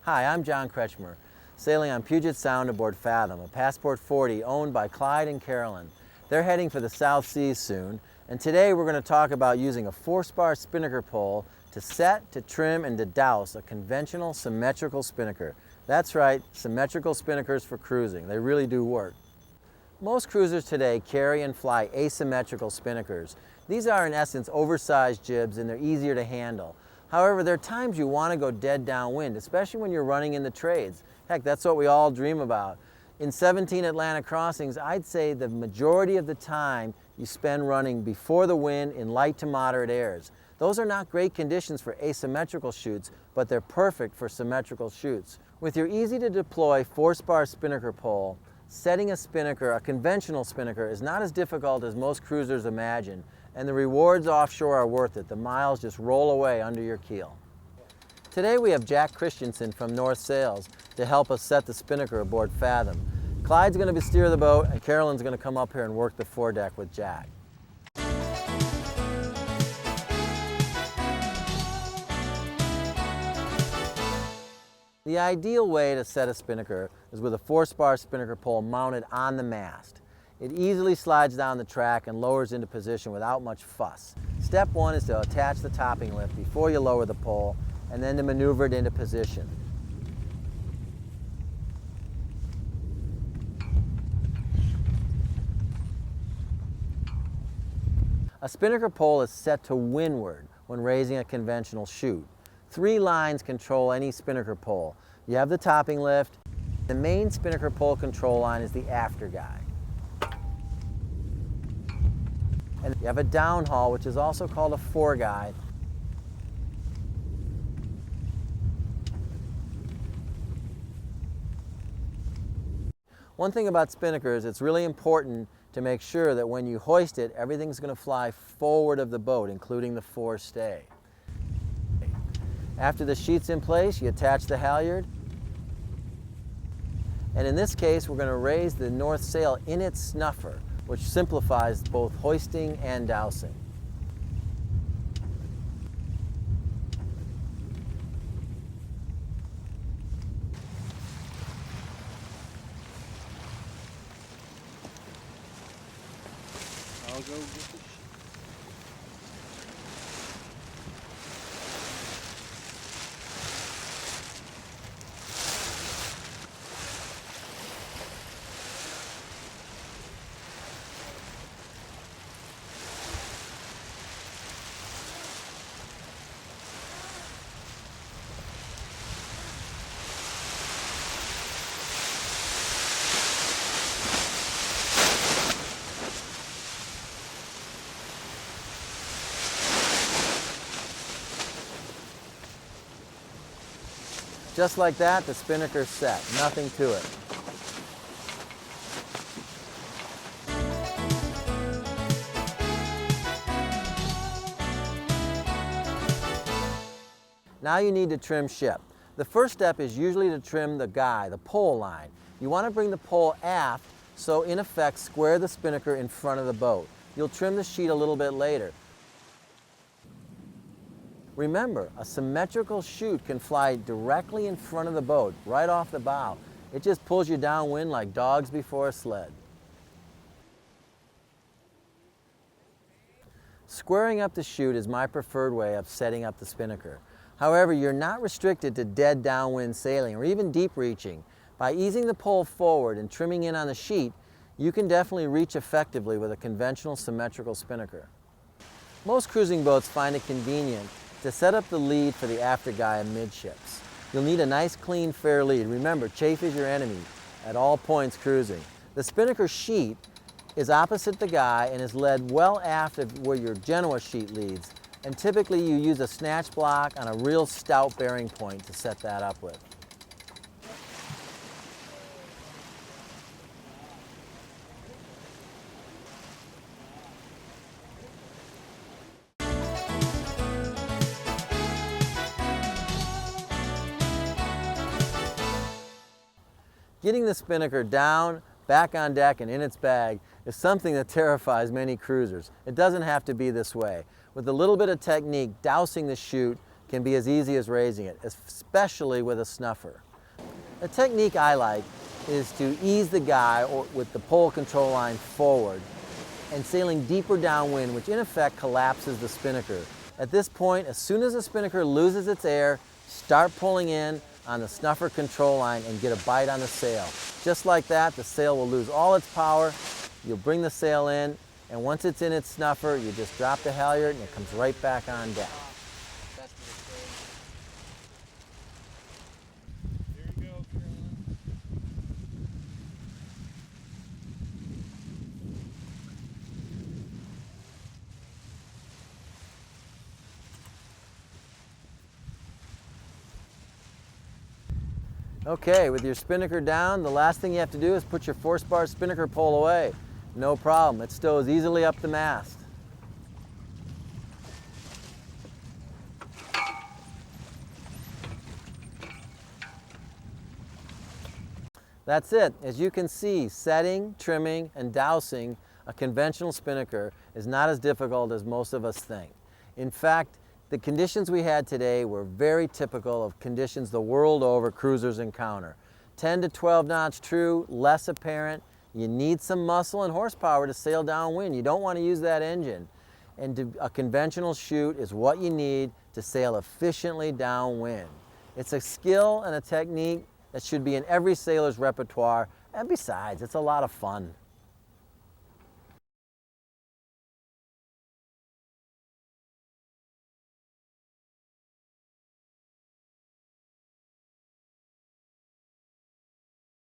Hi, I'm John Kretschmer, sailing on Puget Sound aboard Fathom, a Passport 40 owned by Clyde and Carolyn. They're heading for the South Seas soon, and today we're going to talk about using a Forespar Spinnaker pole to set, to trim, and to douse a conventional symmetrical spinnaker. That's right, symmetrical spinnakers for cruising. They really do work. Most cruisers today carry and fly asymmetrical spinnakers. These are in essence oversized jibs and they're easier to handle. However, there are times you want to go dead downwind, especially when you're running in the trades. Heck, that's what we all dream about. In 17 Atlantic crossings, I'd say the majority of the time you spend running before the wind in light to moderate airs. Those are not great conditions for asymmetrical shoots, but they're perfect for symmetrical shoots. With your easy to deploy Forespar Spinnaker pole, setting a spinnaker, a conventional spinnaker, is not as difficult as most cruisers imagine, and the rewards offshore are worth it. The miles just roll away under your keel. Today we have Jack Christensen from North Sails to help us set the spinnaker aboard Fathom. Clyde's going to steer the boat, and Carolyn's going to come up here and work the foredeck with Jack. The ideal way to set a spinnaker is with a Forespar spinnaker pole mounted on the mast. It easily slides down the track and lowers into position without much fuss. Step one is to attach the topping lift before you lower the pole, and then to maneuver it into position. A spinnaker pole is set to windward when raising a conventional chute. 3 lines control any spinnaker pole. You have the topping lift. The main spinnaker pole control line is the after guy. And you have a downhaul, which is also called a foreguide. One thing about spinnakers, it's really important to make sure that when you hoist it, everything's going to fly forward of the boat, including the forestay. After the sheet's in place, you attach the halyard. And in this case, we're going to raise the north sail in its snuffer, which simplifies both hoisting and dousing. I'll go get the sheet. Just like that, the spinnaker's set. Nothing to it. Now you need to trim ship. The first step is usually to trim the guy, the pole line. You want to bring the pole aft, so in effect square the spinnaker in front of the boat. You'll trim the sheet a little bit later. Remember, a symmetrical chute can fly directly in front of the boat, right off the bow. It just pulls you downwind like dogs before a sled. Squaring up the chute is my preferred way of setting up the spinnaker. However, you're not restricted to dead downwind sailing or even deep reaching. By easing the pole forward and trimming in on the sheet, you can definitely reach effectively with a conventional symmetrical spinnaker. Most cruising boats find it convenient to set up the lead for the after guy amidships. You'll need a nice, clean, fair lead. Remember, chafe is your enemy at all points cruising. The spinnaker sheet is opposite the guy and is led well aft of where your Genoa sheet leads. And typically you use a snatch block on a real stout bearing point to set that up with. Getting the spinnaker down, back on deck, and in its bag is something that terrifies many cruisers. It doesn't have to be this way. With a little bit of technique, dousing the chute can be as easy as raising it, especially with a snuffer. The technique I like is to ease the guy with the pole control line forward and sailing deeper downwind, which in effect collapses the spinnaker. At this point, as soon as the spinnaker loses its air, start pulling in on the snuffer control line and get a bite on the sail. Just like that, the sail will lose all its power. You'll bring the sail in, and once it's in its snuffer, you just drop the halyard and it comes right back on deck. Here you go, Carolyn. Okay, with your spinnaker down, the last thing you have to do is put your Forespar Spinnaker pole away. No problem, it stows easily up the mast. That's it. As you can see, setting, trimming, and dousing a conventional spinnaker is not as difficult as most of us think. In fact, the conditions we had today were very typical of conditions the world over cruisers encounter. 10 to 12 knots true, less apparent. You need some muscle and horsepower to sail downwind. You don't want to use that engine. And a conventional chute is what you need to sail efficiently downwind. It's a skill and a technique that should be in every sailor's repertoire, and besides, it's a lot of fun.